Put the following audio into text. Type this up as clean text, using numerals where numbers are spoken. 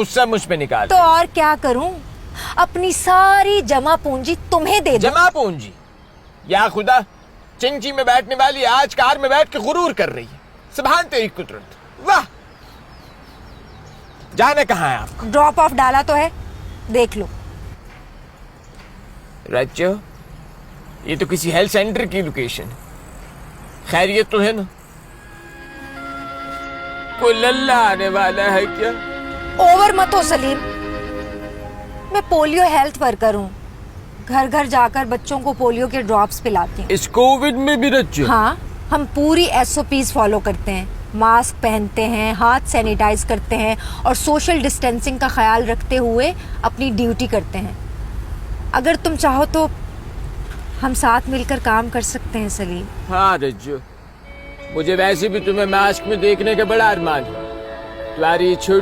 गुस्सा मुझ पे निकाल। तो और क्या करूं, अपनी सारी जमा पूंजी तुम्हें दे दूं। जमा पूंजी? या खुदा, चिंची में बैठने वाली आज कार में बैठ के गुरूर कर रही है। सुभान तेरी कुदरत, वाह। जाने कहाँ है आपको? ड्रॉप ऑफ डाला तो है, देख लो। रज्जो, ये तो किसी हेल्थ सेंटर की लोकेशन है। खैरियत तो है ना? कोई लल्ला आने वाला है क्या? ओवर मत हो सलीम, मैं पोलियो हेल्थ वर्कर हूँ। घर घर जाकर बच्चों को पोलियो के ड्रॉप्स पिलाती हूँ। इस कोविड में भी रज्जो? हाँ, हम पूरी SOPs फॉलो करते हैं। मास्क पहनते हैं, हाथ सैनिटाइज करते हैं और सोशल डिस्टेंसिंग का ख्याल रखते हुए अपनी ड्यूटी करते हैं। अगर तुम चाहो तो हम साथ मिलकर काम कर सकते हैं सलीम। हाँ रज्जो, मुझे वैसे भी तुम्हें मास्क में देखने का बड़ा अरमान है। तुम्हारी छोटी